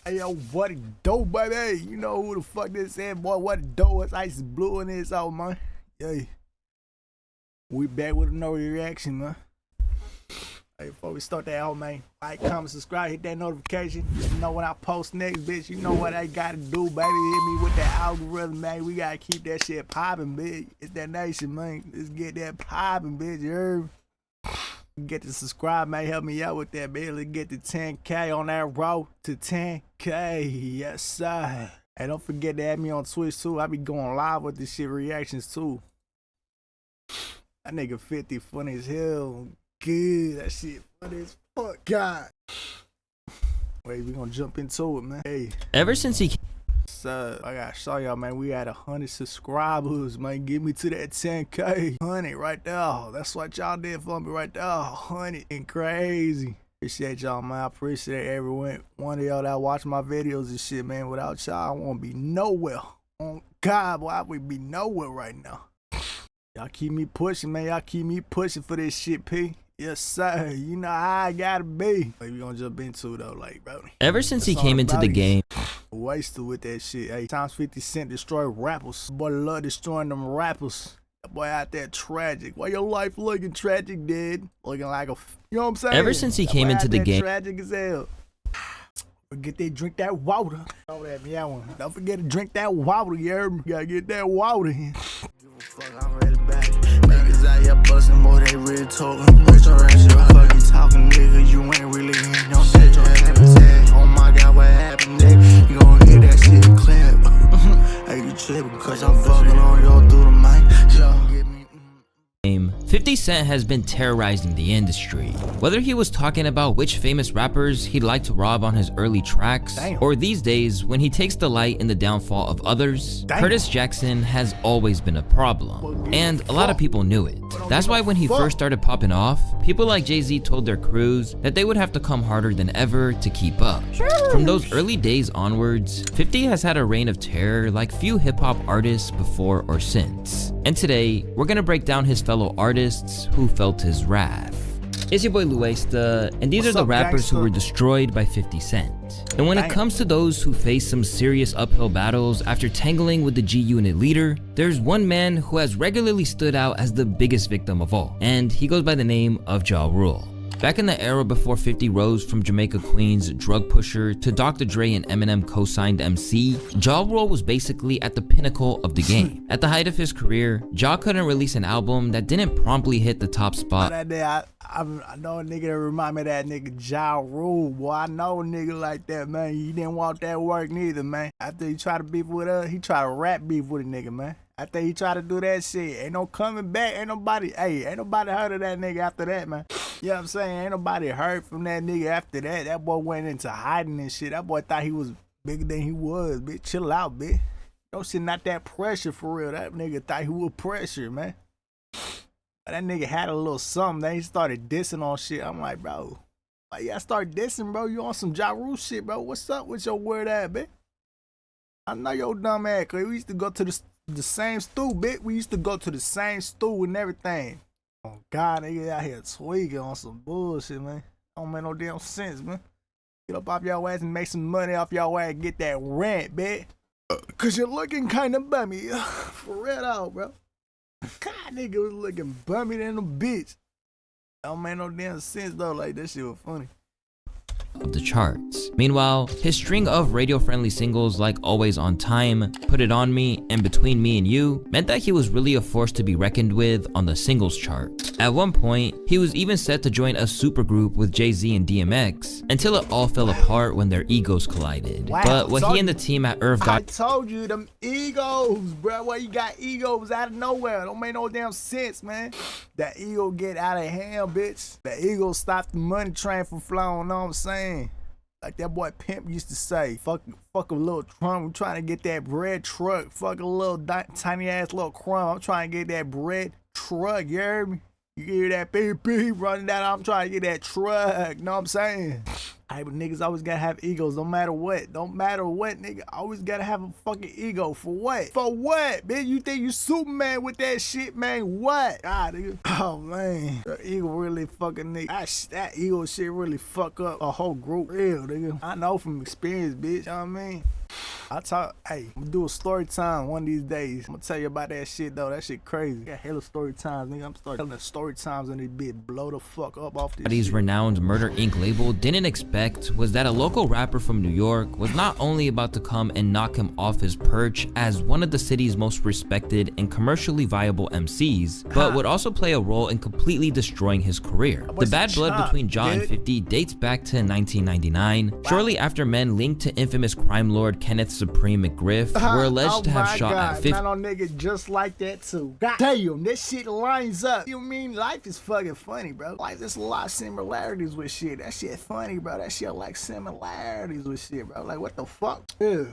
Hey, yo, what it do, baby? You know who the fuck this is, boy. What it do? It's Ice Blue in this out, man. Yeah. We back with another reaction, man. Hey, before we start that out, man, like, comment, subscribe, hit that notification. You know when I post next, bitch. You know what I gotta do, baby. Hit me with that algorithm, man. We gotta keep that shit popping, bitch. It's that nation, man. Let's get that popping, bitch. You heard me? Get to subscribe, man. Help me out with that, bitch. Let's get to 10K on that road to 10K. Yes, sir. Hey, don't forget to add me on Twitch, too. I be going live with this shit reactions, too. That nigga 50 funny as hell. Good. That shit funny as fuck, God. Wait, we gonna jump into it, man. Hey. Ever since he... So, I gotta show y'all, man, we had 100 subscribers, man. Get me to that 10K. 100 right there. That's what y'all did for me right there. 100 and crazy. Appreciate y'all, man. I appreciate everyone. One of y'all that watch my videos and shit, man. Without y'all, I won't be nowhere. On God, boy, I would be nowhere right now. Y'all keep me pushing, man. Y'all keep me pushing for this shit, P. Yes, sir. You know how I gotta be. Like, we gonna jump into it, though, like, bro. Ever since he came into the game, wasted with that shit. Hey, times 50 Cent destroy rappers. Boy, love destroying them rappers. That boy out there tragic. Why your life looking tragic, dude? Looking like a, you know what I'm saying? Ever since he came into the game, tragic as hell. Forget to drink that water. Over that meow. Don't forget to drink that water, you heard me? Gotta get that water in. Fuck, I'm ready back. Niggas out here bustin', boy, they really talking. Rich or shit, fuck you talking, nigga. You ain't really in your shit. Your habitat. Oh my God, what happened, nigga? You gon' hear that shit clap. Hey, you trippin' because I'm fucking on your through the mic. Y'all get me. 50 Cent has been terrorizing the industry. Whether he was talking about which famous rappers he'd like to rob on his early tracks, or these days when he takes delight in the downfall of others, Curtis Jackson has always been a problem. And a lot of people knew it. That's why when he first started popping off, people like Jay-Z told their crews that they would have to come harder than ever to keep up. From those early days onwards, 50 has had a reign of terror like few hip-hop artists before or since. And today, we're gonna break down his fellow artists who felt his wrath. It's your boy bleu-heartz, and these are the rappers who were destroyed by 50 Cent. And when it comes to those who face some serious uphill battles after tangling with the G-Unit leader, there's one man who has regularly stood out as the biggest victim of all, and he goes by the name of Ja Rule. Back in the era before 50 rose from Jamaica Queen's drug pusher to Dr. Dre and Eminem co-signed MC, Ja Rule was basically at the pinnacle of the game. At the height of his career, Ja couldn't release an album that didn't promptly hit the top spot. I know a nigga that remind me of that nigga Ja Rule, boy. I know a nigga like that, man. He didn't want that work neither, man. After he tried to beef with us, he tried to rap beef with a nigga, man. After he tried to do that shit, ain't no coming back. Ain't nobody heard of that nigga after that, man. You know what I'm saying? Ain't nobody heard from that nigga after that. That boy went into hiding and shit. That boy thought he was bigger than he was, bitch. Chill out, bitch. Don't shit, not that pressure for real. That nigga thought he was pressure, man. That nigga had a little something. Then he started dissing on shit. I'm like, bro, why you gotta start dissing, bro? You on some Ja Rule shit, bro. What's up with your weird ass, bitch? I know your dumb ass, cause we used to go to the same stool, bitch. We used to go to the same stool and everything. Oh God, nigga out here tweaking on some bullshit, man. Don't make no damn sense, man. Get up off your ass and make some money off your ass and get that rent, bitch. Cause you're looking kinda bummy. For real out, bro. God, nigga was looking bummy than a bitch. Don't make no damn sense though, like that shit was funny. Of the charts. Meanwhile, his string of radio-friendly singles like Always on Time, Put It On Me, and Between Me and You meant that he was really a force to be reckoned with on the singles chart. At one point, he was even set to join a supergroup with Jay-Z and DMX until it all fell apart when their egos collided. But what he and the team at Irv got— I told you, them egos, bro. Why you got egos out of nowhere? Don't make no damn sense, man. That ego get out of hand, bitch. That ego stop the money train from flowing, know what I'm saying? Like that boy Pimp used to say, fuck a little crumb, I'm trying to get that bread truck. Fuck a little tiny ass little crumb, I'm trying to get that bread truck, you heard me? You hear that beep beep running down, I'm trying to get that truck, know what I'm saying? But niggas always gotta have egos, no matter what. Don't matter what, nigga. Always gotta have a fucking ego. For what? For what, man? You think you Superman with that shit, man? What? God, nigga. Oh, man. The ego really fucking, nigga. That ego shit really fuck up a whole group. Real, nigga. I know from experience, bitch. You know what I mean? Hey, I'm gonna do a story time one of these days. I'm gonna tell you about that shit though. That shit crazy. Got hella story times, nigga. I'm starting telling the story times and this bitch blow the fuck up off this These shit. renowned Murder Inc. label didn't expect was that a local rapper from New York was not only about to come and knock him off his perch as one of the city's most respected and commercially viable MCs, but would also play a role in completely destroying his career. The bad blood between Ja and 50 dates back to 1999, shortly after men linked to infamous crime lord Kenneth Supreme McGriff were alleged to have shot at 50. Man, on nigga just like that too. God damn, this shit lines up. You mean life is fucking funny, bro? Like there's a lot of similarities with shit. That shit funny, bro. That shit like similarities with shit, bro. Like what the fuck? Yeah.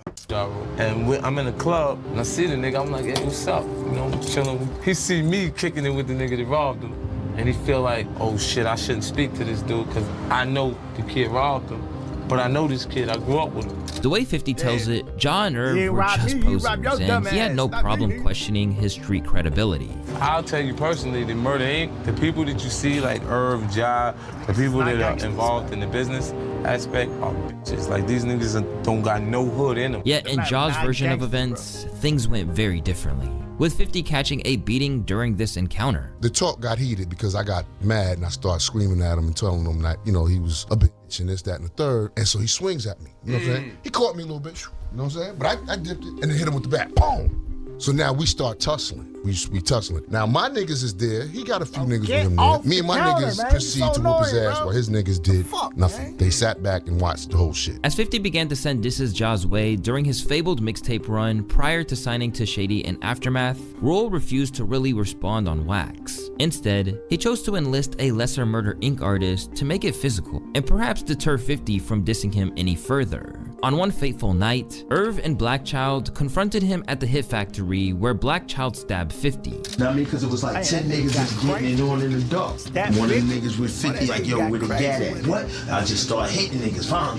And I'm in the club and I see the nigga. I'm like, hey, what's up? You know, I'm chilling. He see me kicking it with the nigga that robbed him, and he feel like, oh shit, I shouldn't speak to this dude because I know the kid robbed him. But I know this kid, I grew up with him. The way 50 tells it, Ja and Irv were just posers, and he had no problem questioning his street credibility. I'll tell you personally, the Murder Inc., the people that you see, like Irv, Ja, the people that are involved in the business aspect are bitches. Like, these niggas don't got no hood in them. Yet in Ja's version of events, things went very differently, with 50 catching a beating during this encounter. The talk got heated because I got mad and I started screaming at him and telling him that, you know, he was a bitch and this, that, and the third. And so he swings at me, you know what I'm saying? He caught me a little bit, you know what I'm saying? But I dipped it and then hit him with the bat, boom! So now we start tussling. We tussling. Now my niggas is there. He got a few niggas with him there. Me and my niggas proceed to whoop his ass while his niggas did nothing. They sat back and watched the whole shit. As 50 began to send disses Ja's way during his fabled mixtape run prior to signing to Shady and Aftermath, Roll refused to really respond on wax. Instead, he chose to enlist a lesser Murder Inc. artist to make it physical and perhaps deter 50 from dissing him any further. On one fateful night, Irv and Blackchild confronted him at the Hit Factory where Blackchild stabbed 50. Know what I mean? Because it was like 10 niggas just getting it on in the dark. One of the niggas with 50 like, yo, where the gat at? What? I just started hitting niggas, fine.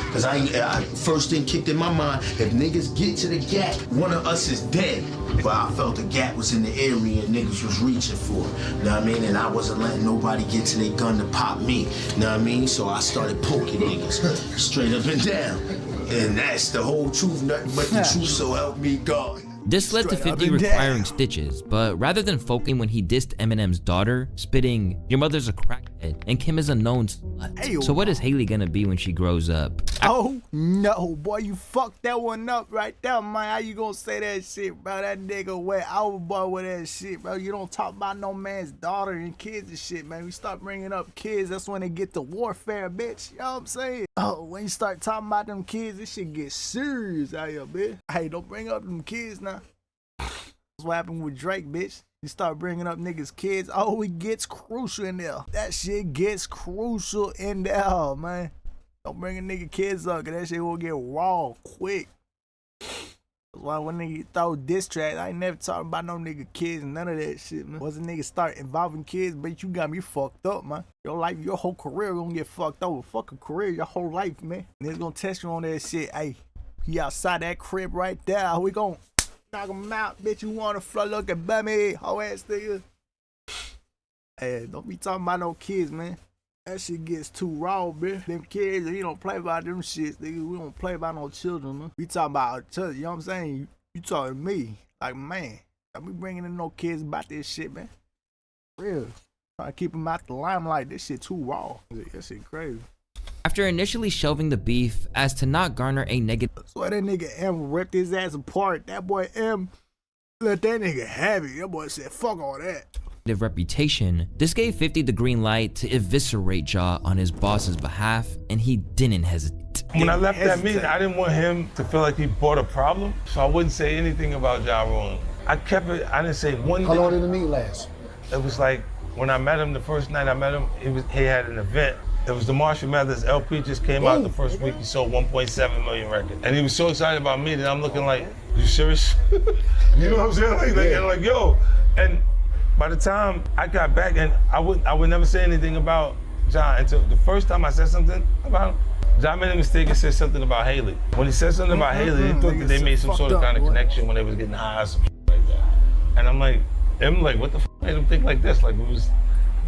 Because I first thing kicked in my mind, if niggas get to the gat, one of us is dead. But I felt the gat was in the area and niggas was reaching for it. Know what I mean? And I wasn't letting nobody get to their gun to pop me. Know what I mean? So I started poking niggas straight up and down. And that's the whole truth, nothing but the truth, so help me God. This led to 50 requiring stitches, but rather than focusing when he dissed Eminem's daughter, spitting, "Your mother's a crackhead, and Kim is a known slut." So what is Haley gonna be when she grows up? Oh no, boy, you fucked that one up right there, man. How you gonna say that shit, bro? That nigga went overboard with that shit, bro. You don't talk about no man's daughter and kids and shit, man. We start bringing up kids, that's when they get to warfare, bitch. You know what I'm saying? Oh, when you start talking about them kids, this shit gets serious out here, bitch. Hey, don't bring up them kids now. That's what happened with Drake, bitch. You start bringing up niggas' kids, oh, it gets crucial in there. That shit gets crucial in there, man. Don't bring a nigga kids up, cause that shit will get raw quick. That's why when nigga throw diss tracks, I ain't never talking about no nigga kids and none of that shit, man. Once a nigga start involving kids, but you got me fucked up, man. Your life, your whole career gonna get fucked over. Fuck a career, your whole life, man. Niggas gonna test you on that shit. Hey, he outside that crib right there. How we gon' knock him out, bitch? You wanna flow look at bummy, hoe ass nigga. Hey, don't be talking about no kids, man. That shit gets too raw, bitch. Them kids, you don't play about them shits, nigga. We don't play about no children, man. We talking about each other, you know what I'm saying? You talking to me, like, man. Don't be bringing in no kids about this shit, man. Real. Try to keep them out the limelight. This shit too raw. That shit crazy. After initially shelving the beef as to not garner a negative, That's why that nigga M ripped his ass apart. That boy M let that nigga have it. That boy said, fuck all that. reputation, this gave 50 the green light to eviscerate Ja on his boss's behalf, and he didn't hesitate. When I left that meeting, I didn't want him to feel like he brought a problem, so I wouldn't say anything about Ja Rule. I kept it, I didn't say one thing. How long did the meeting last? It was like, when I met him, the first night I met him, he had an event. It was the Marshall Mathers LP just came out the first week. He sold 1.7 million records. And he was so excited about me that I'm looking like, you serious? You know what I'm saying? Like, yo. And by the time I got back, and I would never say anything about Ja until the first time I said something about him, Ja made a mistake and said something about Haley. When he said something about Haley, they thought that they made some sort of kind of connection when they was getting high or some shit like that. And I'm like, what the f made him think like this? Like it was,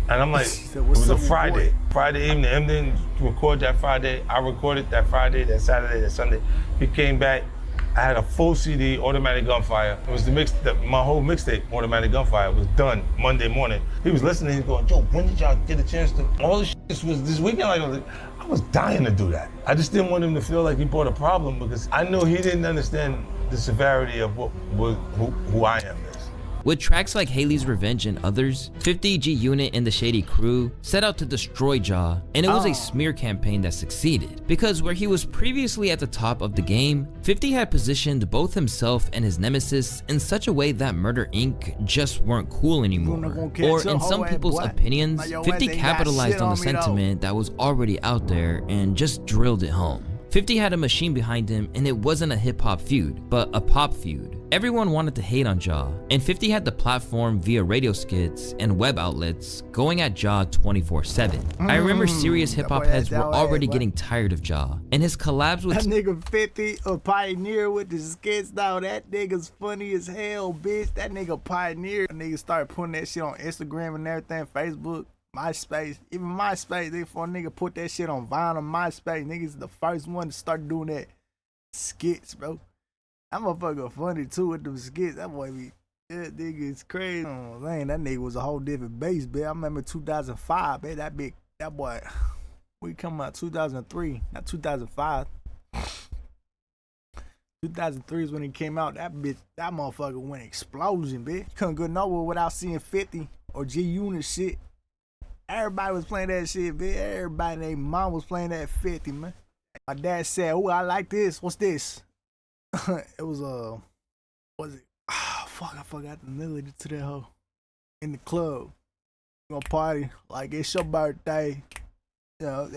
and I'm like, it was a Friday. Friday evening, M didn't record that Friday. I recorded that Friday, that Saturday, that Sunday. He came back. I had a full CD, Automatic Gunfire. It was my whole mixtape, Automatic Gunfire, was done Monday morning. He was listening, he's going, yo, when did y'all get a chance to, all this shit was this weekend, like, I was dying to do that. I just didn't want him to feel like he brought a problem because I know he didn't understand the severity of who I am. With tracks like Haley's Revenge and others, 50, G Unit, and the Shady Crew set out to destroy Ja, and it was a smear campaign that succeeded. Because where he was previously at the top of the game, 50 had positioned both himself and his nemesis in such a way that Murder Inc. just weren't cool anymore. Or in some people's opinions, 50 capitalized on the sentiment that was already out there and just drilled it home. 50 had a machine behind him, and it wasn't a hip-hop feud, but a pop feud. Everyone wanted to hate on Ja, and 50 had the platform via radio skits and web outlets going at Ja 24/7. I remember serious hip-hop heads were already getting tired of Ja, and his collabs with— That nigga 50, a pioneer with the skits, now that nigga's funny as hell, bitch. That nigga pioneer. That nigga started putting that shit on Instagram and everything, Facebook. MySpace, even MySpace, they for a nigga put that shit on Vine or MySpace. Niggas the first one to start doing that skits, bro. That motherfucker funny too with them skits. That boy be, that nigga is crazy. Oh man, that nigga was a whole different base, bitch. I remember 2005, man. That boy, we come out 2003, not 2005. 2003 is when he came out. That motherfucker went explosion, bitch. Couldn't go nowhere without seeing 50 or G Unit shit. Everybody was playing that shit, bitch. Everybody named mom was playing that 50, man. My dad said, "Oh, I like this. What's this?" It was was it? Ah, fuck, I forgot the melody to that hoe. In the club, we gonna party like it's your birthday. You know,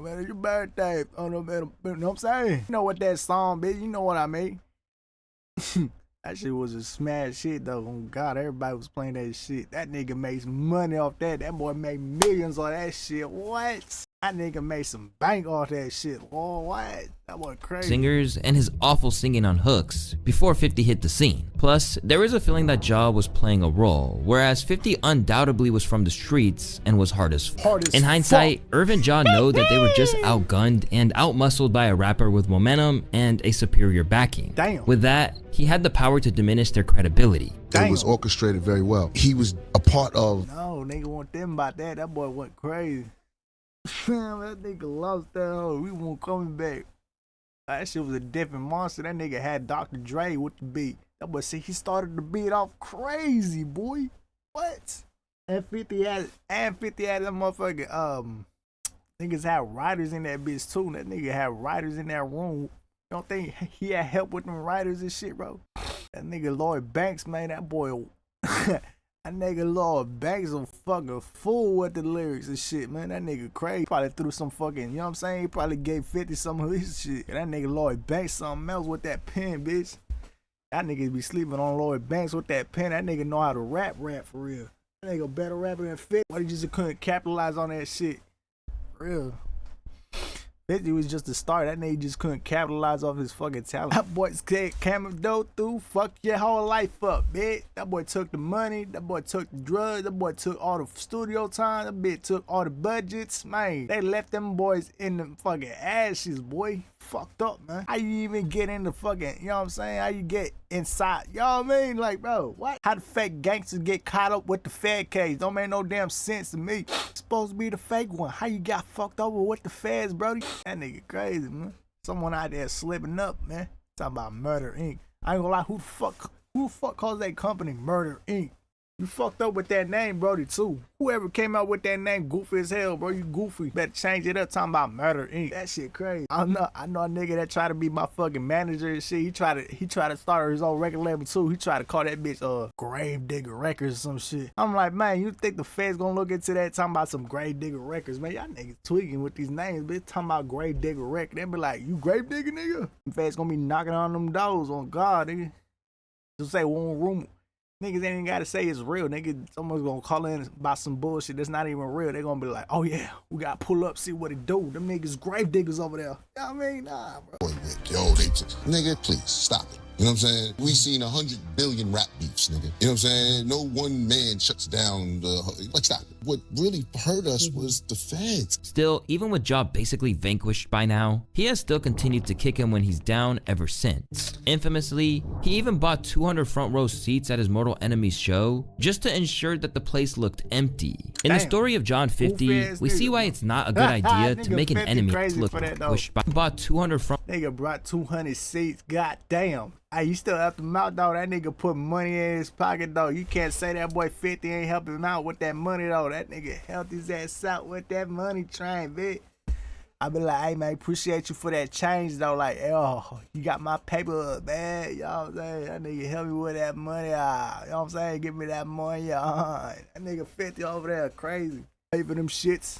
man, it's your birthday. Oh no, man, you know what I'm saying? You know what that song, bitch? You know what I mean? That shit was a smash shit though. Oh God, everybody was playing that shit. That nigga makes money off that. That boy made millions on that shit. What? That nigga made some bank off that shit. Oh, what? That boy crazy. Singers and his awful singing on hooks before 50 hit the scene. Plus, there is a feeling that Ja was playing a role, whereas 50 undoubtedly was from the streets and was hard as fuck. In hindsight, Irv and Ja know that they were just outgunned and outmuscled by a rapper with momentum and a superior backing. Damn. With that, he had the power to diminish their credibility. It was orchestrated very well. He was a part of— No, nigga want them about that. That boy went crazy. That nigga lost that hoe. We won't coming back. That shit was a different monster. That nigga had Dr. Dre with the beat. That boy said he started the beat off crazy, boy. What? And 50 had that motherfucker. Niggas had writers in that bitch too. That nigga had writers in that room. Don't think he had help with them writers and shit, bro. That nigga Lloyd Banks, man, that boy. That nigga Lloyd Banks a fucking fool with the lyrics and shit, man. That nigga crazy. Probably threw some fucking, you know what I'm saying? He probably gave 50 some of his shit. And that nigga Lloyd Banks something else with that pen, bitch. That nigga be sleeping on Lloyd Banks with that pen. That nigga know how to rap for real. That nigga better rapper than 50. Why he just couldn't capitalize on that shit? For real. 50 was just the start. That nigga just couldn't capitalize off his fucking talent. That boy came through, fuck your whole life up, bitch. That boy took the money. That boy took the drugs. That boy took all the studio time. That bitch took all the budgets. Man, they left them boys in the fucking ashes, boy. Fucked up, man. How you even get in the fucking, you know what I'm saying? How you get inside? You know what I mean? Like, bro, what? How the fake gangsters get caught up with the Fed case? Don't make no damn sense to me. Supposed to be the fake one. How you got fucked over with the feds, brody? That nigga crazy, man. Someone out there slipping up, man. Talking about Murder Inc. I ain't gonna lie, who the fuck calls that company Murder Inc.? You fucked up with that name, brody, too. Whoever came out with that name, goofy as hell, bro. You goofy. Better change it up, talking about Murder Inc. That shit crazy. I know a nigga that tried to be my fucking manager and shit. He tried to start his own record label too. He tried to call that bitch Grave Digger Records or some shit. I'm like, man, you think the feds gonna look into that talking about some Grave Digger Records? Man, y'all niggas tweaking with these names, bitch. Talking about Grave Digger Records. They be like, you Grave Digger, nigga? The feds gonna be knocking on them doors on God, nigga. Just say one room. Niggas ain't even gotta say it's real. Niggas someone's gonna call in about some bullshit that's not even real. They gonna be like, oh yeah, we gotta pull up, see what it do. Them niggas grave diggers over there. You know what I mean? Nah, bro. Yo, nigga, please stop it. You know what I'm saying? We seen 100 billion rap beefs, nigga. You know what I'm saying? No one man shuts down the, like, stop it. What really hurt us was the feds. Still, even with Ja basically vanquished by now, he has still continued to kick him when he's down ever since. Infamously, he even bought 200 front row seats at his Mortal Enemy's show just to ensure that the place looked empty. In the story of John 50, we see why it's not a good idea to make an enemy look vanquished by. Bought 200 front. Nigga brought 200 seats. Goddamn. Hey, you still helped him out, though. That nigga put money in his pocket, though. You can't say that boy 50 ain't helping him out with that money, though. That nigga helped his ass out with that money train, bitch. I be like, hey, man, appreciate you for that change, though. Like, oh, you got my paper, man. You know what I'm saying? That nigga help me with that money. You know what I'm saying? Give me that money. That nigga 50 over there, crazy. Pay for them shits.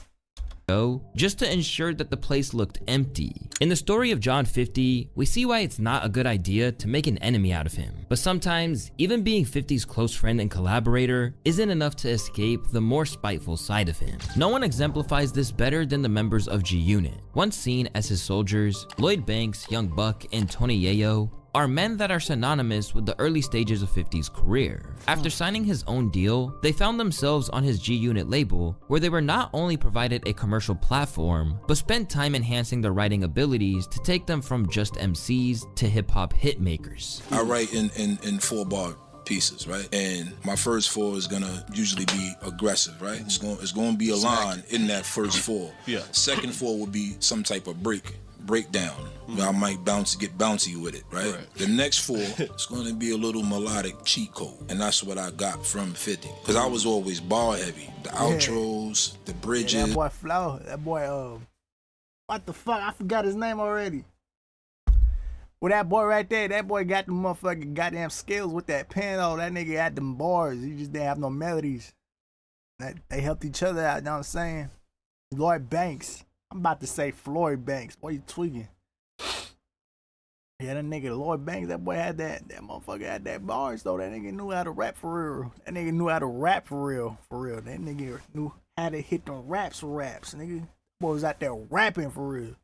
Just to ensure that the place looked empty. In the story of John 50, we see why it's not a good idea to make an enemy out of him. But sometimes, even being 50's close friend and collaborator isn't enough to escape the more spiteful side of him. No one exemplifies this better than the members of G-Unit. Once seen as his soldiers, Lloyd Banks, Young Buck, and Tony Yayo are men that are synonymous with the early stages of 50's career. After signing his own deal, they found themselves on his G-Unit label, where they were not only provided a commercial platform, but spent time enhancing their writing abilities to take them from just MCs to hip-hop hitmakers. I write in 4-bar pieces, right? And my first 4 is gonna usually be aggressive, right? It's gonna be a line in that first 4. Yeah. Second 4 would be some type of breakdown. I might get bouncy with it, right? The next 4 is going to be a little melodic cheat code, and that's what I got from 50. Because I was always bar heavy. The outros, the bridges. Yeah, that boy Flow, that boy, what the fuck? I forgot his name already. Well, that boy right there, that boy got the motherfucking goddamn skills with that pen, though. That nigga had them bars. He just didn't have no melodies. They helped each other out, you know what I'm saying? Lloyd Banks. I'm about to say Floyd Banks. Boy, you tweaking. Yeah, that nigga Lloyd Banks, that boy had that motherfucker had that bars, though. That nigga knew how to rap for real. That nigga knew how to rap for real. That nigga knew how to hit them raps, nigga. That boy was out there rapping for real.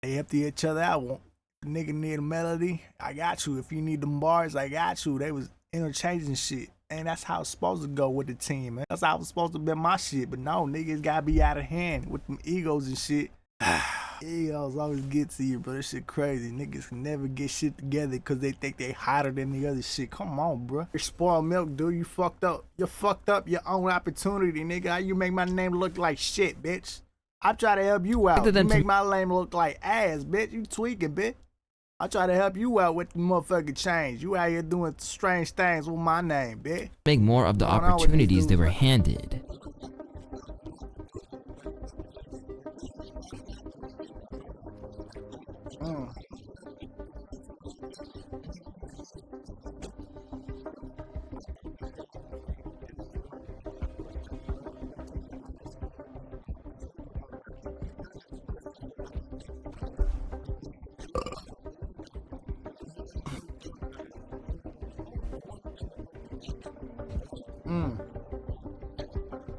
They helped each other out. If the nigga need a melody, I got you. If you need them bars, I got you. They was interchanging shit. And that's how it's supposed to go with the team, man. That's how it's supposed to be my shit. But no, niggas gotta be out of hand with them egos and shit. Egos always get to you, bro. That shit crazy. Niggas can never get shit together because they think they hotter than the other shit. Come on, bro. You're spoiled milk, dude. You fucked up. You fucked up your own opportunity, nigga. How you make my name look like shit, bitch? I try to help you out. You make my name look like ass, bitch. You tweaking, bitch. I try to help you out with the motherfucking change. You out here doing strange things with my name, bitch. Make more of the opportunities they were handed.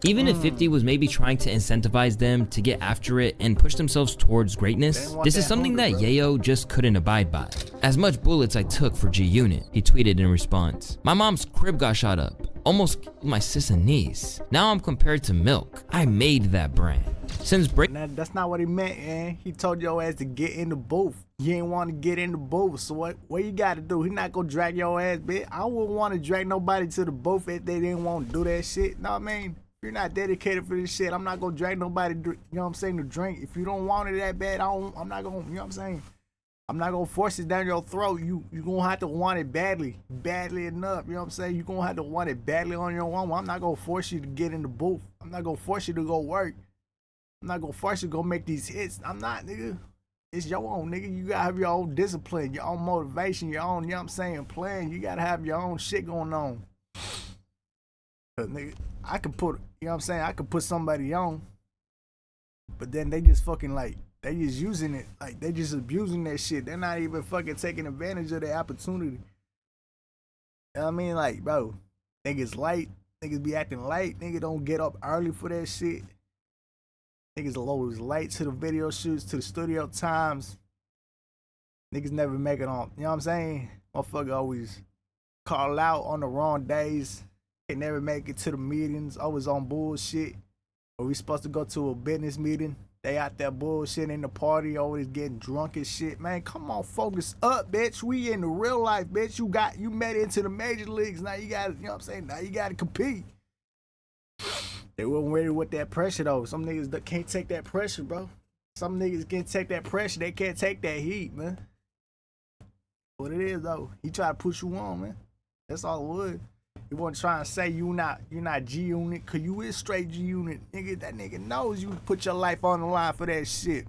Even if 50 was maybe trying to incentivize them to get after it and push themselves towards greatness, this is something that Yayo just couldn't abide by. As much bullets I took for G-Unit, he tweeted in response. My mom's crib got shot up. Almost killed my sis and niece. Now I'm compared to milk. I made that brand. Since that's not what he meant, man. He told your ass to get in the booth. You ain't want to get in the booth, so what you got to do? He not gonna drag your ass, bitch. I wouldn't want to drag nobody to the booth if they didn't want to do that shit. Know what I mean? If you're not dedicated for this shit, I'm not gonna drag nobody, you know what I'm saying, to drink. If you don't want it that bad, I'm not gonna, you know what I'm saying? I'm not gonna force it down your throat. You gonna have to want it badly enough. You know what I'm saying? You gonna have to want it badly on your own. I'm not gonna force you to get in the booth. I'm not gonna force you to go work. I'm not gonna force you to go make these hits. I'm not, nigga. It's your own, nigga. You gotta have your own discipline, your own motivation, your own, you know what I'm saying, plan. You gotta have your own shit going on. Nigga, I could put, you know what I'm saying, I could put somebody on, but then they just fucking like, they just using it, like they just abusing that shit. They're not even fucking taking advantage of the opportunity. You know what I mean? Like, bro, niggas late. Niggas be acting late. Niggas don't get up early for that shit. Niggas always late to the video shoots, to the studio times. Niggas never make it on, you know what I'm saying? Motherfucker always call out on the wrong days. Can never make it to the meetings. Always on bullshit. Or we supposed to go to a business meeting. They out there bullshit in the party, always getting drunk and shit. Man, come on, focus up, bitch. We in the real life, bitch. You made it into the major leagues. Now you got, you know what I'm saying? Now you got to compete. They weren't ready with that pressure, though. Some niggas that can't take that pressure, bro. Some niggas can't take that pressure. They can't take that heat, man. What it is, though. He try to push you on, man. That's all it would. He wasn't trying to say you're not G-Unit, cause you is straight G-Unit. Nigga, that nigga knows you put your life on the line for that shit.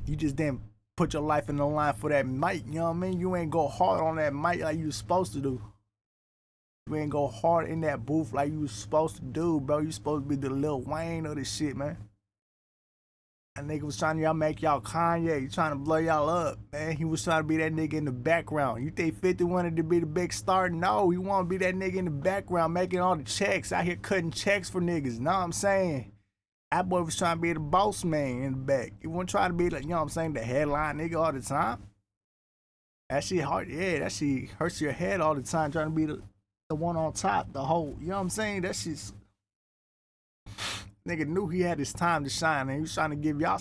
You just didn't put your life in the line for that mic, you know what I mean? You ain't go hard on that mic like you was supposed to do. You ain't go hard in that booth like you was supposed to do, bro. You supposed to be the Lil Wayne of this shit, man. That nigga was trying to make y'all Kanye. He trying to blow y'all up, man. He was trying to be that nigga in the background. You think 50 wanted to be the big star? No, he want to be that nigga in the background making all the checks, out here cutting checks for niggas. Know what I'm saying? That boy was trying to be the boss man in the back. He wasn't trying to be like, you know what I'm saying, the headline nigga all the time. That shit hard, yeah, that shit hurts your head all the time trying to be the one on top, the whole, you know what I'm saying? That shit's... Nigga knew he had his time to shine, and he was trying to give y'all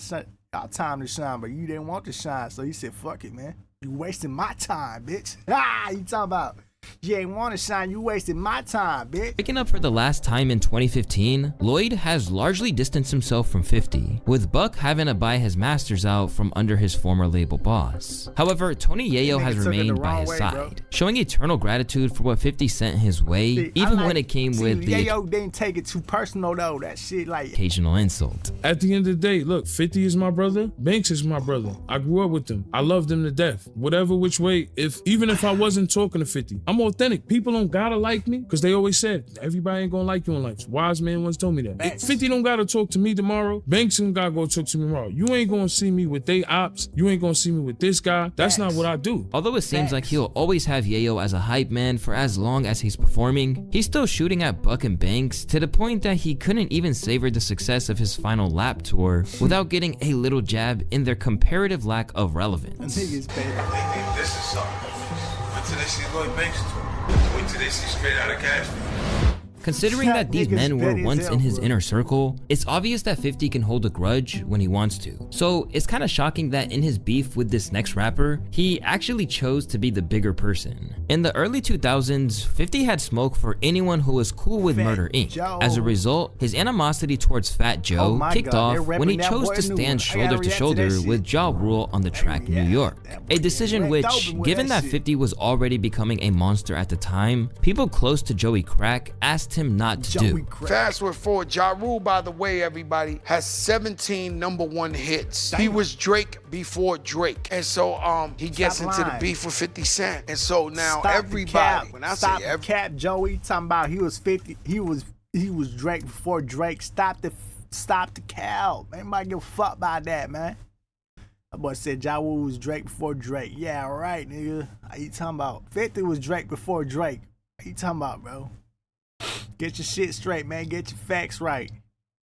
time to shine, but you didn't want to shine, so he said, fuck it, man. You wasting my time, bitch. You talking about you ain't want to shine, you wasting my time, bitch. Picking up for the last time in 2015, Lloyd has largely distanced himself from 50, with Buck having to buy his masters out from under his former label boss. However, Tony Yayo has remained by his side, showing eternal gratitude for what 50 sent his way, even when it came with the Yayo didn't take it too personal though, that shit like occasional insult. At the end of the day, look, 50 is my brother, Banks is my brother. I grew up with them. I love them to death. Whatever which way, even if I wasn't talking to 50, I'm authentic. People don't gotta like me, because they always said, everybody ain't gonna like you in life. Wise man once told me that. 50 don't gotta talk to me tomorrow. Banks don't gotta go talk to me tomorrow. You ain't gonna see me with they ops. You ain't gonna see me with this guy. That's not what I do. Although it seems like he'll always have Yayo as a hype man for as long as he's performing, he's still shooting at Buck and Banks to the point that he couldn't even savor the success of his final lap tour without getting a little jab in their comparative lack of relevance. This is something. Wait till they see Lloyd Banks tour. Wait till they see Straight Outta Cashville. Considering that these men were once in his inner circle, it's obvious that 50 can hold a grudge when he wants to. So it's kind of shocking that in his beef with this next rapper, he actually chose to be the bigger person. In the early 2000s, 50 had smoke for anyone who was cool with Murder Inc. As a result, his animosity towards Fat Joe kicked off when he chose to stand shoulder to shoulder with Ja Rule on the track New York. A decision which, given that 50 was already becoming a monster at the time, people close to Joey Crack asked him not to do. Fast forward, Ja Rule, by the way, everybody, has 17 #1 hits. He was Drake before Drake. And so he gets into the beef with 50 Cent. And so now everybody, when I say every cap, Joey talking about he was 50, he was Drake before Drake. Stop the cap. Ain't give a fuck about that, man. That boy said Ja Rule was Drake before Drake. Yeah, right, nigga. How you talking about? 50 was Drake before Drake. What you talking about, bro? Get your shit straight, man. Get your facts right.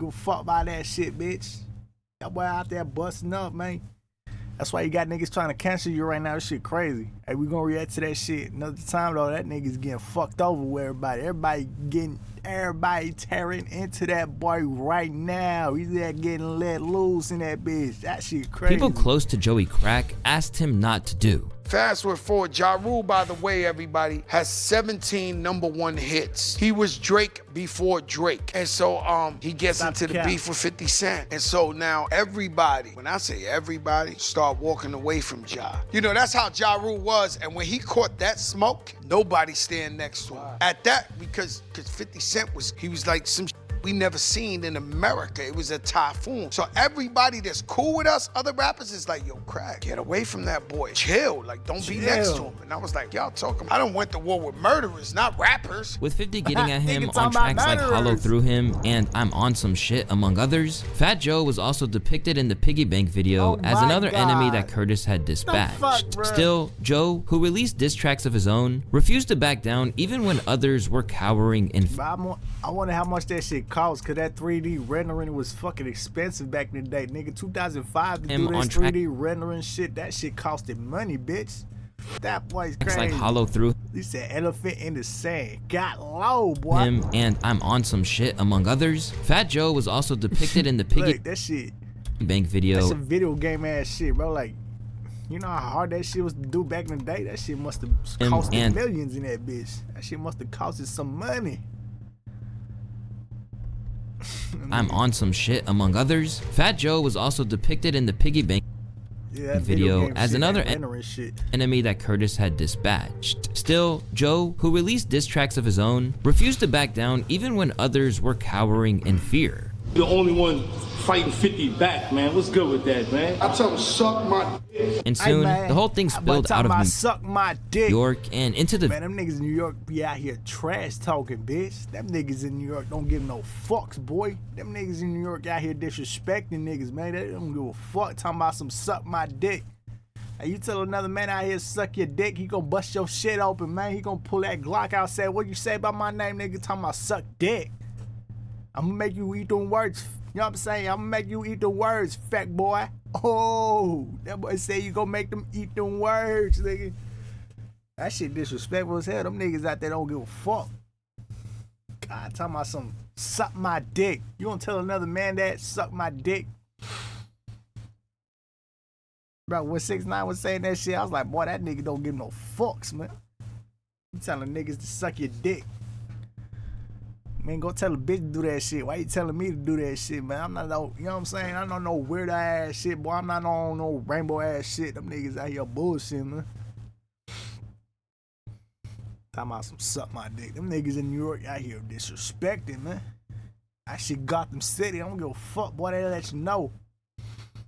Go fuck about that shit, bitch. That boy out there busting up, man. That's why you got niggas trying to cancel you right now. This shit crazy. Hey, we gonna react to that shit another time though. That nigga's getting fucked over with everybody. Everybody tearing into that boy right now. He's there getting let loose in that bitch. That shit crazy. People close to Joey Crack asked him not to do. Fast forward, Ja Rule, by the way, everybody, has 17 #1 hits. He was Drake before Drake. And so he gets into the beef with 50 Cent. And so now everybody, when I say everybody, start walking away from Ja. You know, that's how Ja Rule was. And when he caught that smoke, nobody stand next to him. At that, because 50 Cent he was like some we never seen in America. It was a typhoon. So everybody that's cool with us, other rappers, is like, yo, Craig, get away from that boy. Chill. Like, don't be next to him. And I was like, y'all talking. I done went to war with murderers, not rappers. With 50 getting at him on tracks like Hollow Through Him and I'm On Some Shit, among others, Fat Joe was also depicted in the Piggy Bank video as another enemy that Curtis had dispatched. Still, Joe, who released diss tracks of his own, refused to back down even when others were cowering in fear. I wonder how much that shit cost, cause that 3D rendering was fucking expensive back in the day, nigga. 2005 to do this 3D rendering shit, that shit costed money, bitch. That boy's crazy. Like Hollow Through. He said elephant in the sand. Got low, boy. Him and I'm On Some Shit, among others. Fat Joe was also depicted in the Piggy Look, that shit. Bank video. That's a video game ass shit, bro. Like, you know how hard that shit was to do back in the day? That shit must have costed millions in that bitch. That shit must have costed some money. I'm On Some Shit, among others. Fat Joe was also depicted in the Piggy Bank video as another enemy that Curtis had dispatched. Still, Joe, who released diss tracks of his own, refused to back down even when others were cowering in fear. The only one fighting 50 back, man. What's good with that, man? I tell him, suck my dick. And soon, the whole thing spilled out of New York and into the... Man, them niggas in New York be out here trash talking, bitch. Them niggas in New York don't give no fucks, boy. Them niggas in New York out here disrespecting niggas, man. They don't give a fuck talking about some suck my dick. Hey, you tell another man out here suck your dick, he gonna bust your shit open, man. He gonna pull that Glock out and say, what you say about my name, nigga? Talking about suck dick. I'm gonna make you eat them words. You know what I'm saying? I'm gonna make you eat the words, fat boy. Oh, that boy say you gonna make them eat them words, nigga. That shit disrespectful as hell. Them niggas out there don't give a fuck. God, talking about some suck my dick. You gonna tell another man that? Suck my dick? Bro, when 6ix9ine was saying that shit, I was like, boy, that nigga don't give no fucks, man. You telling niggas to suck your dick. Man, go tell a bitch to do that shit. Why you telling me to do that shit, man? I'm not no, you know what I'm saying? I don't know weird ass shit, boy. I'm not on no rainbow ass shit. Them niggas out here bullshit, man. Talking about some suck my dick. Them niggas in New York out here disrespecting, man. That shit Gotham City. I don't give a fuck, boy. They let you know.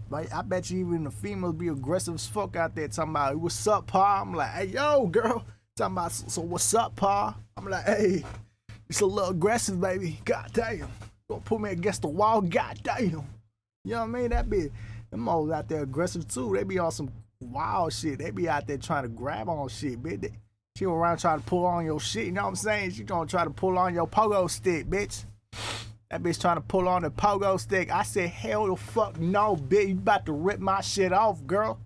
Like, I bet you even the females be aggressive as fuck out there talking about, what's up, pa? I'm like, hey, yo, girl. Talking about, so what's up, pa? I'm like, hey. It's a little aggressive, baby. God damn. Gonna put me against the wall. God damn. You know what I mean? That be, them hoes out there aggressive too. They be on some wild shit. They be out there trying to grab on shit, bitch. She around trying to pull on your shit. You know what I'm saying? She gonna try to pull on your pogo stick, bitch. That bitch trying to pull on the pogo stick. I said, hell the fuck no, bitch. You about to rip my shit off, girl.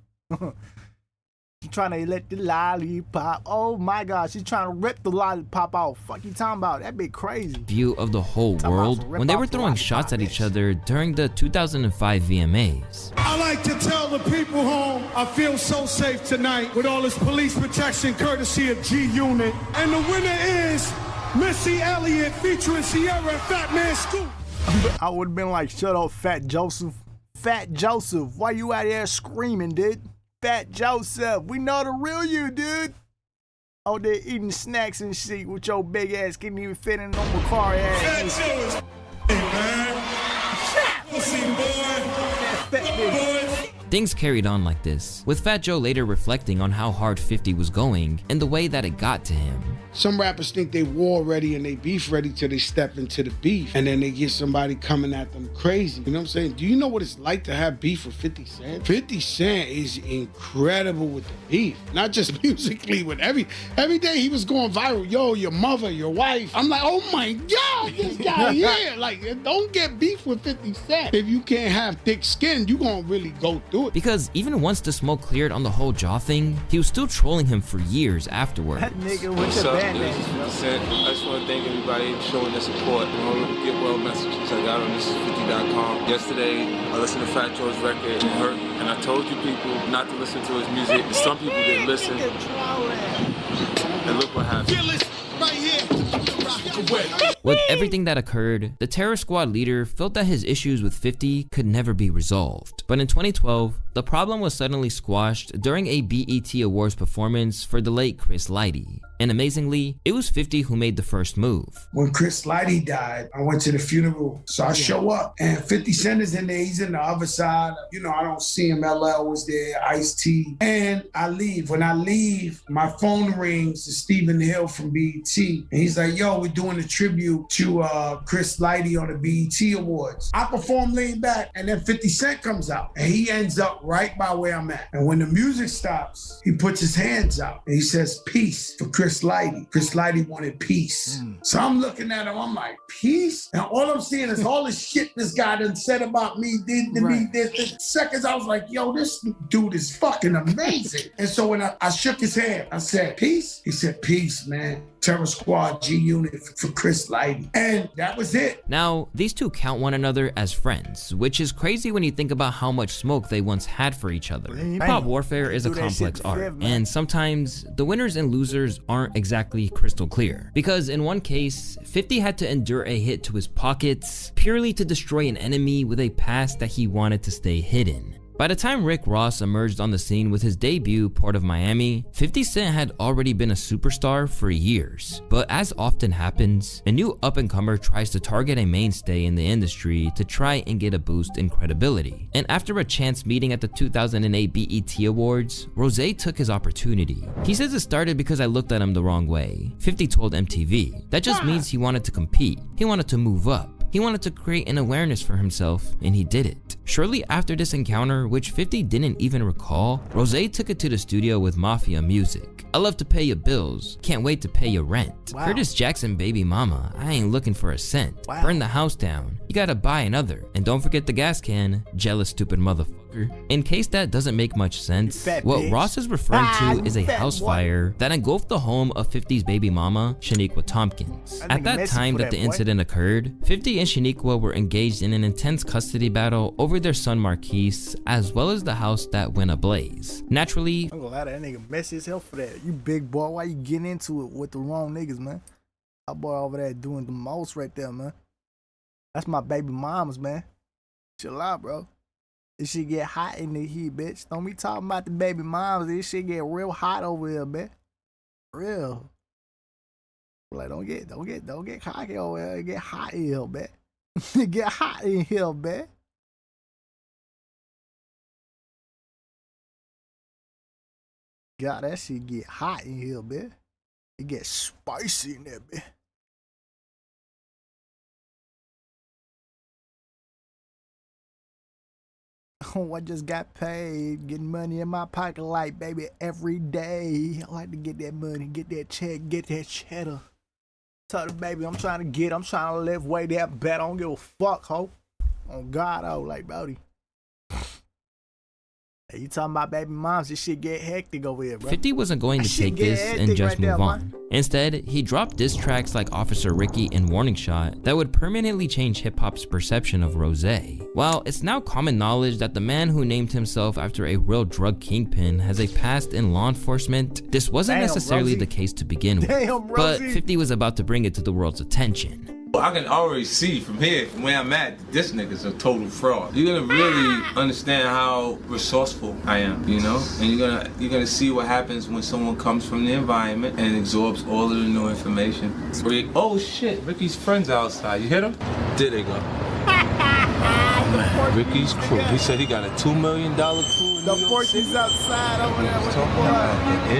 She trying to let the lollipop. Oh my God, she trying to rip the lollipop off. Fuck you talking about? That bit crazy. View of the whole world when they were throwing shots at each other during the 2005 VMAs. I like to tell the people home, I feel so safe tonight with all this police protection courtesy of G Unit. And the winner is Missy Elliott featuring Sierra and Fat Man Scoop. I would have been like, shut up, Fat Joseph. Fat Joseph, why you out there screaming, dude? Fat Joseph, we know the real you, dude. Oh, they're eating snacks and shit with your big ass, can't even fit in on my car ass. Hey, man. Pussy boy. Things carried on like this, with Fat Joe later reflecting on how hard 50 was going and the way that it got to him. Some rappers think they war ready and they beef ready till they step into the beef. And then they get somebody coming at them crazy. You know what I'm saying? Do you know what it's like to have beef with 50 Cent? 50 Cent is incredible with the beef. Not just musically, with every day he was going viral. Yo, your mother, your wife. I'm like, oh my God, this guy here. Like, don't get beef with 50 Cent. If you can't have thick skin, you gonna really go through it. Because even once the smoke cleared on the whole Jaw thing, he was still trolling him for years afterwards. That nigga with the band name. I just want to thank everybody for showing their support. Get well messages I got on this50.com. Yesterday, I listened to Fat Joe's record. It hurt. And I told you people not to listen to his music. Some people didn't listen. And look what happened. Right here. With everything that occurred, the Terror Squad leader felt that his issues with 50 could never be resolved. But in 2012, The problem was suddenly squashed during a BET Awards performance for the late Chris Lighty. And amazingly, it was 50 who made the first move. When Chris Lighty died, I went to the funeral. So I show up and 50 Cent is in there. He's in the other side. You know, I don't see him. LL was there, Ice-T. And I leave. When I leave, my phone rings to Stephen Hill from BET. And he's like, yo, we're doing a tribute to Chris Lighty on the BET Awards. I perform Lean Back and then 50 Cent comes out. And he ends up right by where I'm at. And when the music stops, he puts his hands out and he says, peace for Chris Lighty. Chris Lighty wanted peace. So I'm looking at him, I'm like, peace? And all I'm seeing is all the shit this guy done said about me, did to me, this. Seconds, I was like, yo, this dude is fucking amazing. And so when I shook his hand, I said, peace? He said, peace, man. Terror Squad G-Unit for Chris Lighty. And that was it. Now, these two count one another as friends, which is crazy when you think about how much smoke they once had for each other. Hip-hop warfare is a complex art, and sometimes the winners and losers aren't exactly crystal clear. Because in one case, 50 had to endure a hit to his pockets purely to destroy an enemy with a past that he wanted to stay hidden. By the time Rick Ross emerged on the scene with his debut, Port of Miami, 50 Cent had already been a superstar for years. But as often happens, a new up-and-comer tries to target a mainstay in the industry to try and get a boost in credibility. And after a chance meeting at the 2008 BET Awards, Rose took his opportunity. He says it started because I looked at him the wrong way. 50 told MTV. That just means he wanted to compete. He wanted to move up. He wanted to create an awareness for himself, and he did it. Shortly after this encounter, which 50 didn't even recall, Rose took it to the studio with Mafia Music. I love to pay your bills, can't wait to pay your rent. Wow. Curtis Jackson, baby mama, I ain't looking for a cent. Wow. Burn the house down, you gotta buy another. And don't forget the gas can, jealous stupid motherfucker. In case that doesn't make much sense, what bitch. Ross is referring to is a fat house boy. fire that engulfed the home of 50's baby mama, Shaniqua Tompkins. I At think that Messi time for that that the boy. incident occurred, 50 and Shaniqua were engaged in an intense custody battle over their son Marquise, as well as the house that went ablaze. Naturally, I'm gonna lie, that nigga messy as hell for that. You big boy, why you getting into it with the wrong niggas, man? That boy over there doing the most right there, man. That's my baby mamas, man. Chill out, bro. This shit get hot in the heat, bitch. Don't be talking about the baby mamas. This shit get real hot over here, man. Real. Like, don't get cocky over here. It get hot in here, man. It get hot in here, man. God, that shit get hot in here, man. It get spicy in there, man. Oh, I just got paid, getting money in my pocket like, baby, every day. I like to get that money, get that check, get that cheddar. Tell the baby I'm trying to live way that bad. I don't give a fuck, ho. On God, oh, like, Brody. Hey, you talking about baby moms, this shit get hectic over here, bro. 50 wasn't going to That shit take get this and hectic just right there, move on. man. Instead, he dropped diss tracks like Officer Ricky and Warning Shot that would permanently change hip-hop's perception of Rose. While it's now common knowledge that the man who named himself after a real drug kingpin has a past in law enforcement, this wasn't necessarily the case to begin with. But 50 was about to bring it to the world's attention. I can already see from here, from where I'm at, that this nigga's a total fraud. You're gonna really understand how resourceful I am, you know? And you're gonna see what happens when someone comes from the environment and absorbs all of the new information. Oh shit, Ricky's friends outside. You hit him? There they go. Ricky's crew. He said he got a $2 million crew. The Porky's outside over there with the Talking about the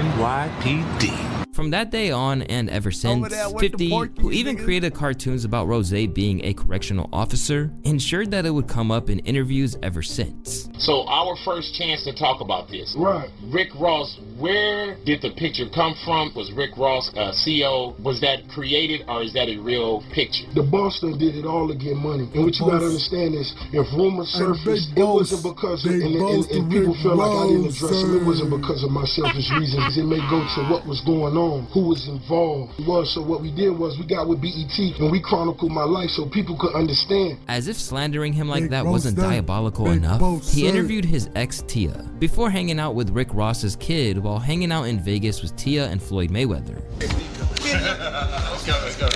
NYPD. From that day on and ever since, there with the 50, Porky, who even nigga. created cartoons about Rose being a correctional officer, ensured that it would come up in interviews ever since. So our first chance to talk about this. Right. Rick Ross, where did the picture come from? Was Rick Ross CO? Was that created or is that a real picture? The boss done did it all to get money. And what you gotta understand is, if rumors surfaced, it wasn't because of, and people feel like I didn't address them, it wasn't because of my selfish reasons. It may go to what was going on, who was involved. So what we did was we got with BET and we chronicled my life so people could understand. As if slandering him like that wasn't diabolical enough, he interviewed his ex Tia before hanging out with Rick Ross's kid while hanging out in Vegas with Tia and Floyd Mayweather. Let's go.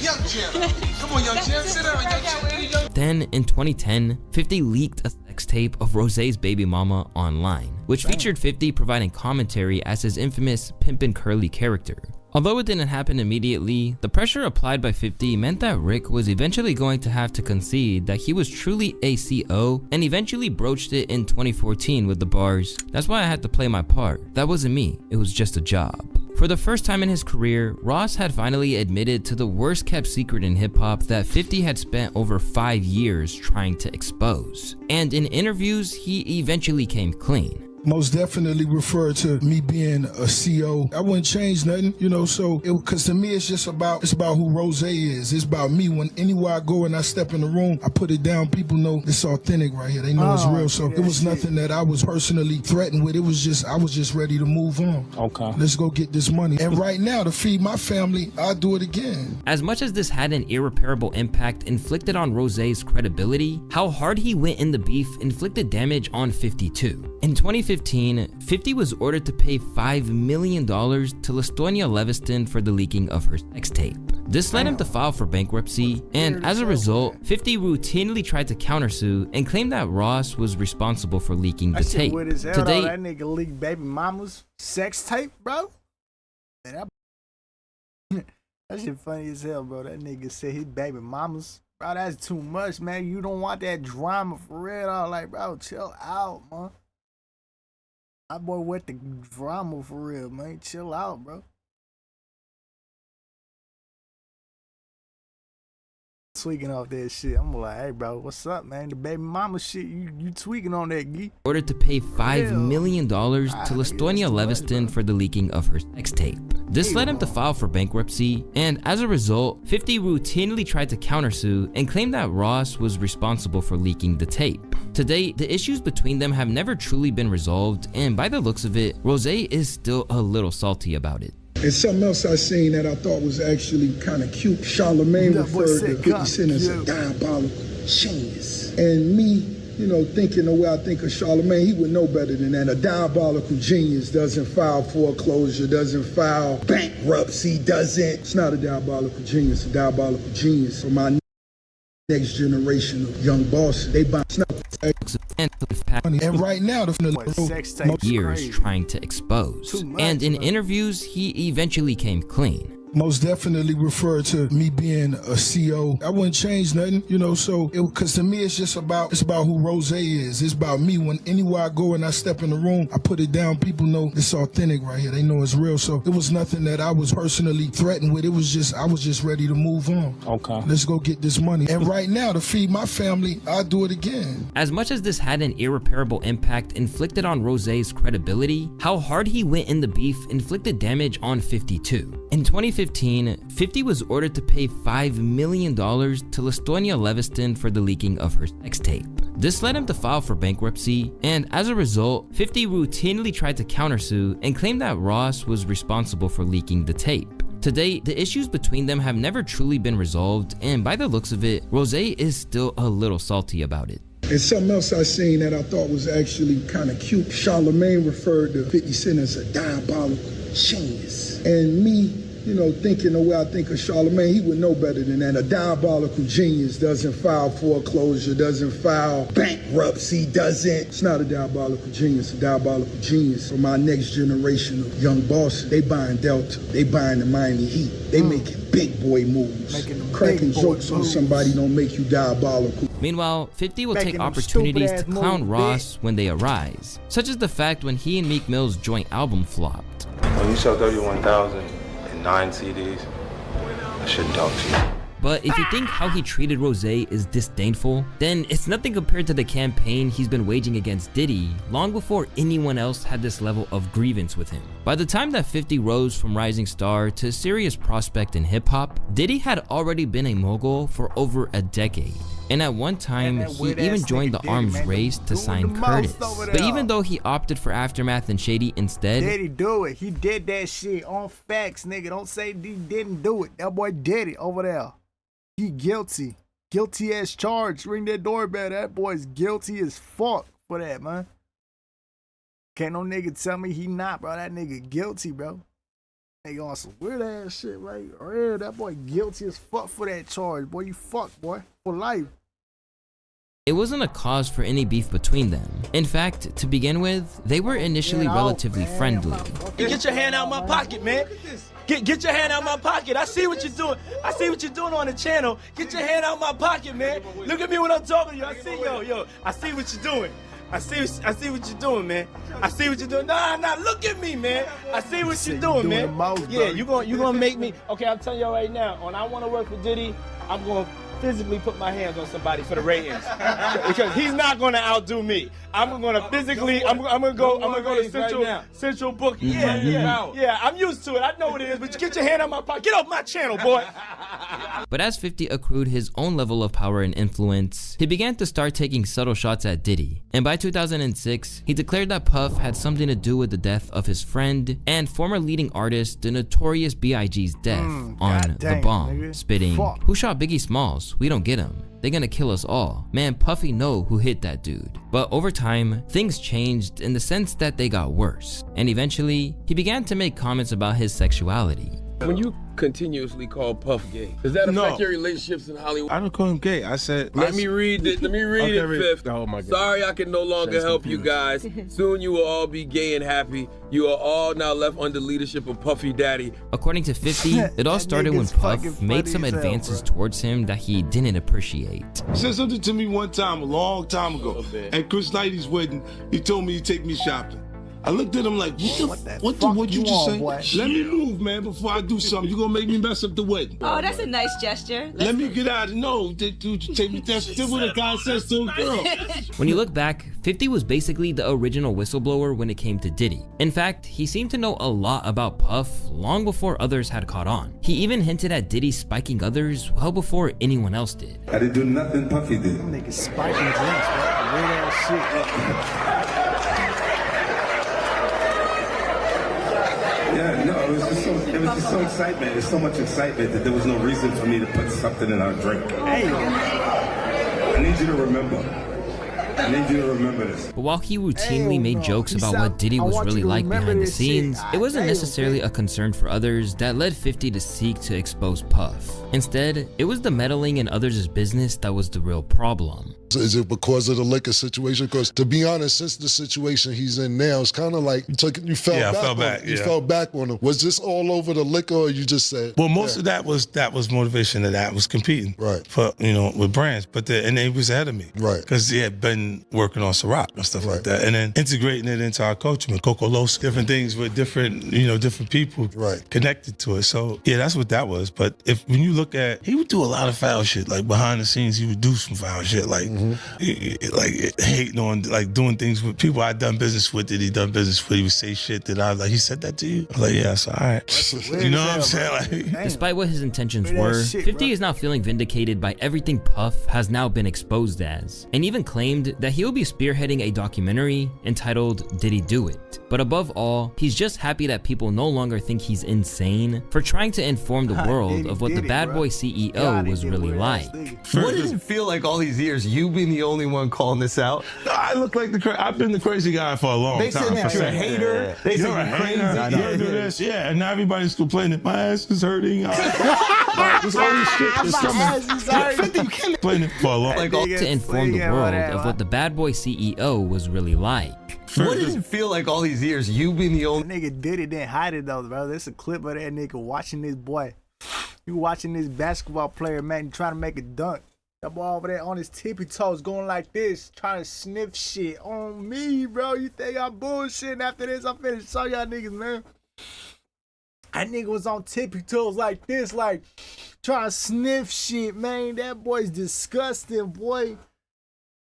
Young Jim. Come on, young Jim. Sit down, young Jim. Then in 2010, 50 leaked a sex sex tape of Rosé's baby mama online, which featured 50 providing commentary as his infamous Pimpin' Curly character. Although it didn't happen immediately, the pressure applied by 50 meant that Rick was eventually going to have to concede that he was truly a CO, and eventually broached it in 2014 with the bars, "That's why I had to play my part. That wasn't me, it was just a job." For the first time in his career, Ross had finally admitted to the worst kept secret in hip hop that 50 had spent over 5 years trying to expose. And in interviews, he eventually came clean. Most definitely refer to me being a CO. I wouldn't change nothing, you know, so cause to me it's about who Rosé is. It's about me. When anywhere I go and I step in the room, I put it down, people know it's authentic right here. They know it's real. So it was nothing that I was personally threatened with. I was just ready to move on. Okay. Let's go get this money. And right now, to feed my family, I'll do it again. As much as this had an irreparable impact inflicted on Rosé's credibility, how hard he went in the beef inflicted damage on 50 too. In 2015, 50 was ordered to pay $5 million to LaStonia Leviston for the leaking of her sex tape. This led him to file for bankruptcy, and as a result, 50 routinely tried to countersue and claimed that Ross was responsible for leaking the tape. Today, that nigga leaked baby mama's sex tape, bro. Man, that shit funny as hell, bro. That nigga said his baby mama's. Bro, that's too much, man. You don't want that drama for real. I'm like, bro, chill out, man. My boy with the drama for real, man. Chill out, bro. Tweaking off that shit. I'm like, hey, bro, what's up, man? The baby mama shit, you tweaking on that, geek. Ordered to pay $5 million to LaStonia Leviston for the leaking of her sex tape. This led him to file for bankruptcy, and as a result, 50 routinely tried to countersue and claimed that Ross was responsible for leaking the tape. Today, the issues between them have never truly been resolved, and by the looks of it, Rosé is still a little salty about it. And something else I seen that I thought was actually kind of cute. Charlemagne referred to 50 Cent as a diabolical genius. And me, you know, thinking the way I think of Charlemagne, he would know better than that. A diabolical genius doesn't file foreclosure, doesn't file bankruptcy, it's not a diabolical genius. A diabolical genius for my next generation of young bosses. They buy snuff. And right now, the years trying to expose. And in interviews, he eventually came clean. Most definitely refer to me being a CO. I wouldn't change nothing, you know, so cause to me it's about who Rosé is. It's about me. When anywhere I go and I step in the room, I put it down, people know it's authentic right here. They know it's real. So it was nothing that I was personally threatened with. I was just ready to move on. Okay. Let's go get this money. And right now, to feed my family, I'll do it again. As much as this had an irreparable impact inflicted on Rosé's credibility, how hard he went in the beef inflicted damage on 50 too. In 2015, 50 was ordered to pay $5 million to LaStonia Leviston for the leaking of her sex tape. This led him to file for bankruptcy, and as a result, 50 routinely tried to countersue and claimed that Ross was responsible for leaking the tape. Today, the issues between them have never truly been resolved, and by the looks of it, Rosé is still a little salty about it. And something else I seen that I thought was actually kind of cute. Charlemagne referred to 50 Cent as a diabolical genius. And me, you know, thinking the way I think of Charlemagne, he would know better than that. A diabolical genius doesn't file foreclosure, doesn't file bankruptcy, it's not a diabolical genius. A diabolical genius for my next generation of young bosses. They buying Delta, they buying the Miami Heat, they making big boy moves. Cracking jokes on somebody don't make you diabolical. Meanwhile, 50 will take opportunities to clown Ross when they arise, such as the fact when he and Meek Mill's joint album flopped. When you sell 31,000 and 9 CDs, I shouldn't talk to you. But if you think how he treated Rosé is disdainful, then it's nothing compared to the campaign he's been waging against Diddy long before anyone else had this level of grievance with him. By the time that 50 rose from rising star to serious prospect in hip-hop, Diddy had already been a mogul for over a decade. And at one time, he even joined the arms race to sign Curtis. But even though he opted for Aftermath and Shady instead, Diddy do it. He did that shit on facts, nigga. Don't say he didn't do it. That boy did it over there. He guilty. Guilty as charged. Ring that doorbell. That boy's guilty as fuck for that, man. Can't no nigga tell me he not, bro. That nigga guilty, bro. Nigga on some weird ass shit, right? Or yeah, that boy guilty as fuck for that charge. Boy, you fuck, boy. For life. it wasn't a cause for any beef between them. In fact, to begin with, they were initially relatively friendly. Get your hand out my pocket, man. Get your hand out my pocket. I see what you're doing. I see what you're doing on the channel. Get your hand out my pocket, man. Look at me when I'm talking to you. I see, yo. I see what you're doing. I see what you're doing, man. I see what you're doing. Nah, look at me, man. I see what you're doing, man. Yeah, you gonna make me. Okay, I'm telling y'all right now. When I want to work for Diddy, I'm gonna physically put my hands on somebody for the ratings because he's not gonna outdo me. I'm gonna physically. I'm gonna go to Central Booking. Yeah. I'm used to it. I know what it is. But you get your hand out my pocket. Get off my channel, boy. But as 50 accrued his own level of power and influence, he began to start taking subtle shots at Diddy. And by 2006, he declared that Puff had something to do with the death of his friend and former leading artist, the notorious B.I.G.'s death on The Bomb, spitting, "Who shot Biggie Smalls? We don't get him. They're gonna kill us all. Man, Puffy know who hit that dude." But over time, things changed in the sense that they got worse. And eventually, he began to make comments about his sexuality. When you continuously call Puff gay, does that affect your relationships in Hollywood? I don't call him gay. I said. Let me read it, Fifth. Oh my God. Sorry I can no longer help you guys. Soon you will all be gay and happy. You are all now left under leadership of Puffy Daddy. According to 50, it all started when Puff made some advances towards him that he didn't appreciate. He said something to me one time, a long time ago. At Chris Knighty's wedding, he told me he'd take me shopping. I looked at him like, what you just say? Let me move, man, before I do something. You gonna make me mess up the wedding. Oh, that's a nice gesture. Let me get out of no, dude, take me. That's still what a guy says to a girl. When you look back, 50 was basically the original whistleblower when it came to Diddy. In fact, he seemed to know a lot about Puff long before others had caught on. He even hinted at Diddy spiking others well before anyone else did. I didn't do nothing Puffy did. Niggas spiking drinks, bro. Weird ass shit. Yeah, no, it was just so excitement. There's so much excitement that there was no reason for me to put something in our drink. Hey. I need you to remember. I need you to remember this. But while he routinely made jokes about what Diddy was really like behind the scenes, it wasn't necessarily a concern for others that led 50 to seek to expose Puff. Instead, it was the meddling in others' business that was the real problem. Is it because of the liquor situation? Because to be honest, since the situation he's in now, it's kind of like you fell back on him. Was this all over the liquor, or you just said? Well, most of that was motivation. That was competing, right? For with brands, and he was ahead of me, right? Because he had been working on Ciroc and stuff like that, and then integrating it into our culture, and Coco Los, different things with different people, connected to it. So yeah, that's what that was. But when you look at, he would do a lot of foul shit, like behind the scenes, he would do some foul shit, like. Like hating on, like doing things with people I'd done business with that he done business with. He would say shit that I was like, he said that to you? I was like, yeah, so all right. You know what I'm saying? Like, despite what his intentions were, 50 is now feeling vindicated by everything Puff has now been exposed as, and even claimed that he will be spearheading a documentary entitled Did He Do It? But above all, he's just happy that people no longer think he's insane for trying to inform the world of what the bad boy CEO was really like. What does it feel like all these years, you being the only one calling this out? I look like I've been the crazy guy for a long time. They said you're a hater. They said you're crazy. You do this, and now everybody's complaining. My ass is hurting. There's all this shit that's coming. Complaining for a long time. To inform the world of what the bad boy CEO was really like. What does it feel like all these years, you being the only nigga did it, didn't hide it though, bro. There's a clip of that nigga watching this boy. You watching this basketball player, man, trying to make a dunk. That boy over there on his tippy toes going like this, trying to sniff shit on me, bro. You think I'm bullshitting? After this, I'm finna show y'all niggas, man. That nigga was on tippy toes like this, like trying to sniff shit, man. That boy's disgusting, boy.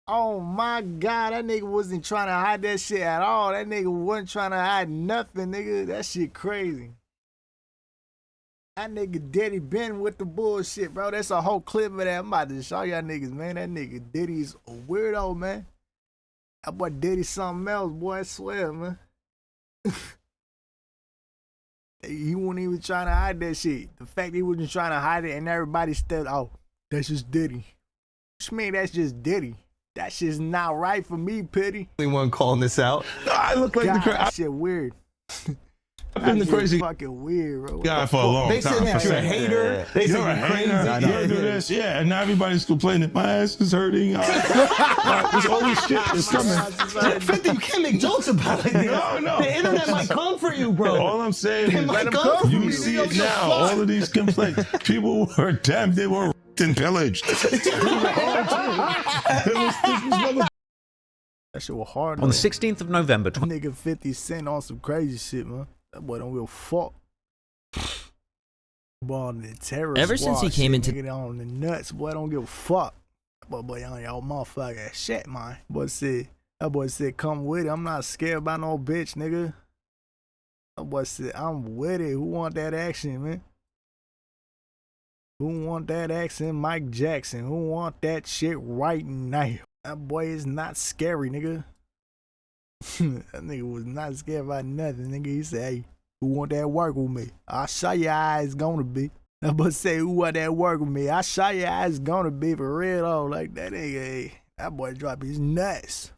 Oh my God, that nigga wasn't trying to hide that shit at all. That nigga wasn't trying to hide nothing, nigga. That shit crazy. That nigga Diddy been with the bullshit, bro. That's a whole clip of that. I'm about to show y'all niggas, man. That nigga Diddy's a weirdo, man. That boy Diddy something else, boy. I swear, man. He wasn't even trying to hide that shit. The fact he wasn't trying to hide it and everybody still, oh, that's just Diddy. What you mean that's just Diddy? That shit's not right for me, Pity. Only one calling this out. I look like that shit weird. I've been the crazy fucking weird, bro. guy for a long time. They said that you're a hater. They You're said a you're hater. crazy. You do this. Yeah, and now everybody's complaining. My ass is hurting. There's all this shit that's coming. 50, you can't make jokes about it. No. The internet might come for you, bro. All I'm saying is, might come for you see it now. All of these complaints. People were damned. They were and pillaged. That shit was hard. On the 16th of November. Nigga 50 Cent on some crazy shit, man. That boy don't give a fuck. Boy on the terror Ever since he came into nigga on the nuts, boy don't give a fuck. Boy on y'all motherfucking shit, man. That boy said, come with it. I'm not scared about no bitch, nigga. That boy said, I'm with it. Who want that action, man? Who want that action? Mike Jackson. Who want that shit right now? That boy is not scary, nigga. That nigga was not scared about nothing, nigga. He said, hey, who want that work with me? I'll show you how it's gonna be. That boy say, who want that work with me? I'll show you how it's gonna be for real, though. Like that nigga, hey, that boy drop his nuts.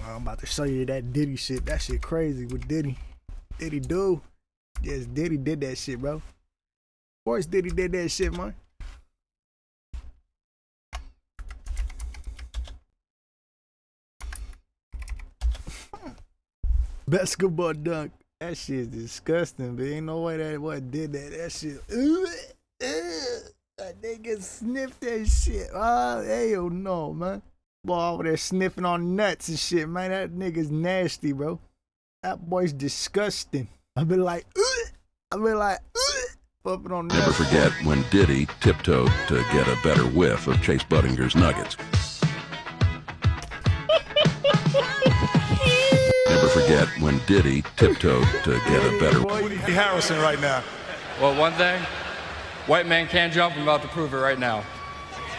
I'm about to show you that Diddy shit. That shit crazy with Diddy. Diddy do. Yes, Diddy did that shit, bro. Of course Diddy did that shit, man. Basketball dunk. That shit is disgusting, but ain't no way that boy did that. That shit. That nigga sniffed that shit. Oh, hell no, man. Boy over there sniffing on nuts and shit, man. That nigga's nasty, bro. That boy's disgusting. I be like, pumping on nuts. Never forget when Diddy tiptoed to get a better whiff of Chase Buddinger's nuggets. Never forget when Diddy tiptoed to get a better. Harrison right now. Well, one thing, white man can't jump. I'm about to prove it right now.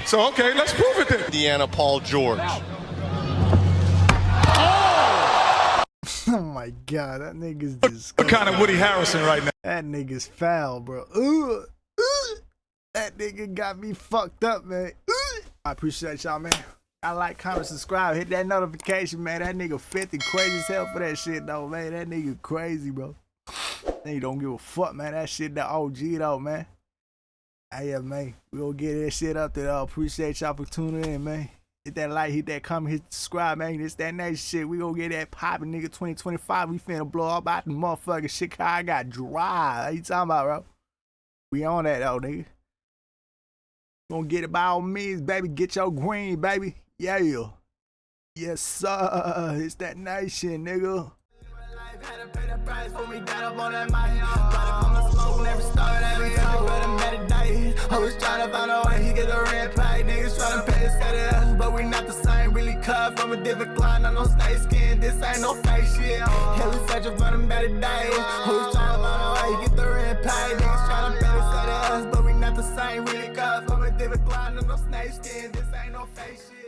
So, okay, let's prove it then. Deanna Paul George. Oh my God, that nigga's disgusting. What kind of Woody Harrison right now? That nigga's foul, bro. That nigga got me fucked up, man. I appreciate y'all, man. I like, comment, subscribe, hit that notification, man. That nigga 50 crazy as hell for that shit, though, man. That nigga crazy, bro. Nigga don't give a fuck, man. That shit, the OG, though, man. Hey, yeah, man. We gonna get that shit up there, though. Appreciate y'all for tuning in, man. Hit that like, hit that comment, hit subscribe, man. This, that, next shit. We gonna get that poppin', nigga. 2025, we finna blow up out the motherfucking shit. I got dry. What you talking about, bro? We on that, though, nigga. Gonna get it by all means, baby. Get your green, baby. Yeah. Yes, sir. It's that nation, nigga. I was trying to find a way he get the red pack. Niggas trying to pay to set it up, but we not the same. Really cut from a different client. I know snake skin. This ain't no fake shit. Yeah, we searching for them better days. I was trying to find a way he get the red pack. Niggas trying to pay to set it up, but we not the same. Really cut from a different client. I know snake skin. This ain't no fake shit.